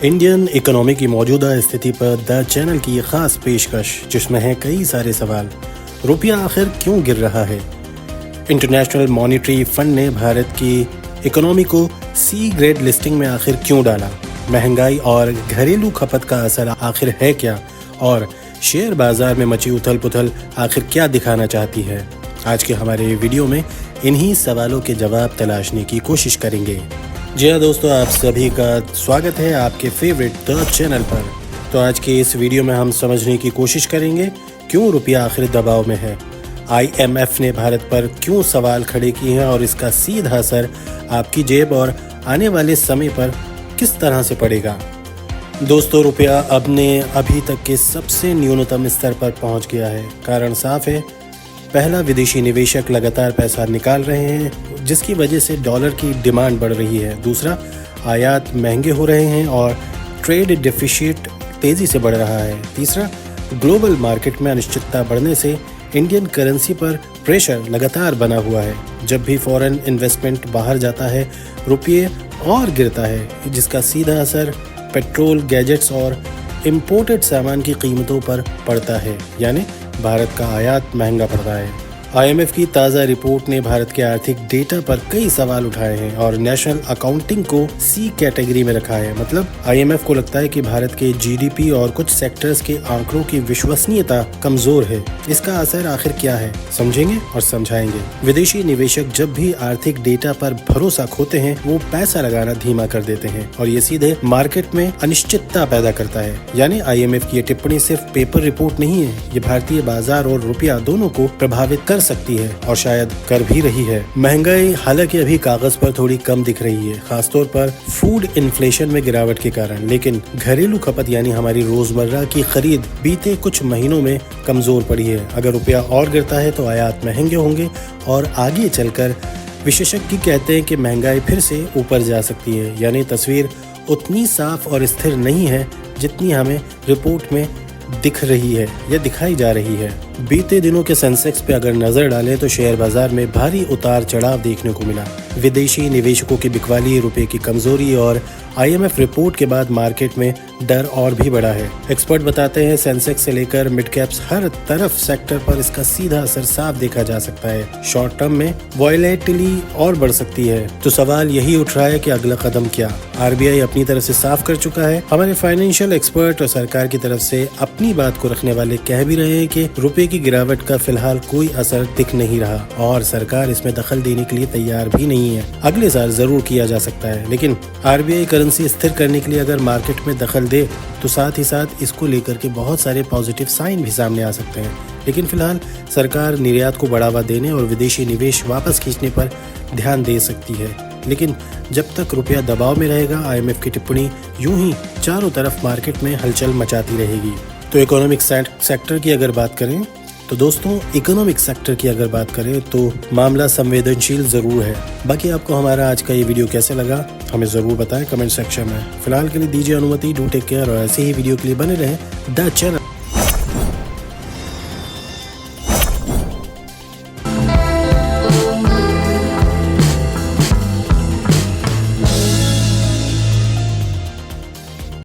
Indian economy की मौजूदा स्थिति पर द चैनल की ये खास पेशकश, जिसमें है कई सारे सवाल। रुपया आखिर क्यों गिर रहा है? इंटरनेशनल मॉनेटरी फंड ने भारत की इकोनॉमी को सी ग्रेड लिस्टिंग में आखिर क्यों डाला? महंगाई और घरेलू खपत का असर आखिर है क्या? और शेयर बाजार में मची उथल पुथल आखिर क्या दिखाना चाहती है? आज के हमारे वीडियो में इन्हीं सवालों के जवाब तलाशने की कोशिश करेंगे। जी हाँ दोस्तों, आप सभी का स्वागत है आपके फेवरेट द चैनल पर। तो आज के इस वीडियो में हम समझने की कोशिश करेंगे क्यों रुपया आखिर दबाव में है, IMF ने भारत पर क्यों सवाल खड़े किए हैं और इसका सीधा असर आपकी जेब और आने वाले समय पर किस तरह से पड़ेगा। दोस्तों, रुपया अभी तक के सबसे न्यूनतम स्तर पर पहुंच गया है। कारण साफ है, पहला, विदेशी निवेशक लगातार पैसा निकाल रहे हैं जिसकी वजह से डॉलर की डिमांड बढ़ रही है। दूसरा, आयात महंगे हो रहे हैं और ट्रेड डेफिसिट तेज़ी से बढ़ रहा है। तीसरा, ग्लोबल मार्केट में अनिश्चितता बढ़ने से इंडियन करेंसी पर प्रेशर लगातार बना हुआ है। जब भी फॉरेन इन्वेस्टमेंट बाहर जाता है, रुपये और गिरता है, जिसका सीधा असर पेट्रोल, गैजेट्स और इम्पोर्टेड सामान की कीमतों पर पड़ता है, यानी भारत का आयात महंगा पड़ रहा है। IMF की ताज़ा रिपोर्ट ने भारत के आर्थिक डेटा पर कई सवाल उठाए हैं और नेशनल अकाउंटिंग को C कैटेगरी में रखा है। मतलब IMF को लगता है कि भारत के GDP और कुछ सेक्टर्स के आंकड़ों की विश्वसनीयता कमजोर है। इसका असर आखिर क्या है, समझेंगे और समझाएंगे। विदेशी निवेशक जब भी आर्थिक डेटा पर भरोसा खोते हैं, वो पैसा लगाना धीमा कर देते हैं और ये सीधे मार्केट में अनिश्चितता पैदा करता है। यानी IMF की ये टिप्पणी सिर्फ पेपर रिपोर्ट नहीं है, ये भारतीय बाजार और रुपया दोनों को प्रभावित कर सकती है और शायद कर भी रही है। महंगाई हालांकि अभी कागज पर थोड़ी कम दिख रही है, खासतौर पर फूड इन्फ्लेशन में गिरावट के कारण, लेकिन घरेलू खपत यानी हमारी रोजमर्रा की खरीद बीते कुछ महीनों में कमजोर पड़ी है। अगर रुपया और गिरता है तो आयात महंगे होंगे और आगे चलकर विशेषज्ञ कहते हैं कि महंगाई फिर से ऊपर जा सकती है। यानी तस्वीर उतनी साफ और स्थिर नहीं है जितनी हमें रिपोर्ट में दिख रही है या दिखाई जा रही है। बीते दिनों के सेंसेक्स पे अगर नजर डालें तो शेयर बाजार में भारी उतार चढ़ाव देखने को मिला। विदेशी निवेशकों की बिकवाली, रुपए की कमजोरी और IMF रिपोर्ट के बाद मार्केट में डर और भी बढ़ा है। एक्सपर्ट बताते हैं सेंसेक्स से लेकर मिड कैप्स हर तरफ सेक्टर पर इसका सीधा असर साफ देखा जा सकता है। शॉर्ट टर्म में वॉलेटिलिटी और बढ़ सकती है। तो सवाल यही उठ रहा है कि अगला कदम क्या? RBI अपनी तरफ से साफ कर चुका है। हमारे फाइनेंशियल एक्सपर्ट और सरकार की तरफ से अपनी बात को रखने वाले कह भी रहे हैं कि रुपए की गिरावट का फिलहाल कोई असर दिख नहीं रहा और सरकार इसमें दखल देने के लिए तैयार भी नहीं है। अगले साल जरूर किया जा सकता है, लेकिन RBI करेंसी स्थिर करने के लिए अगर मार्केट में दखल दे तो साथ ही साथ इसको लेकर के बहुत सारे पॉजिटिव साइन भी सामने आ सकते हैं। लेकिन फिलहाल सरकार निर्यात को बढ़ावा देने और विदेशी निवेश वापस खींचने पर ध्यान दे सकती है। लेकिन जब तक रुपया दबाव में रहेगा, IMF की टिप्पणी यूं ही चारों तरफ मार्केट में हलचल मचाती रहेगी। तो इकोनॉमिक सेक्टर की अगर बात करें तो दोस्तों, इकोनॉमिक सेक्टर की अगर बात करें तो मामला संवेदनशील जरूर है। बाकी आपको हमारा आज का ये वीडियो कैसे लगा हमें जरूर बताएं कमेंट सेक्शन में। फिलहाल के लिए दीजिए अनुमति। डू टेक केयर और ऐसे ही वीडियो के लिए बने रहें द चैनल।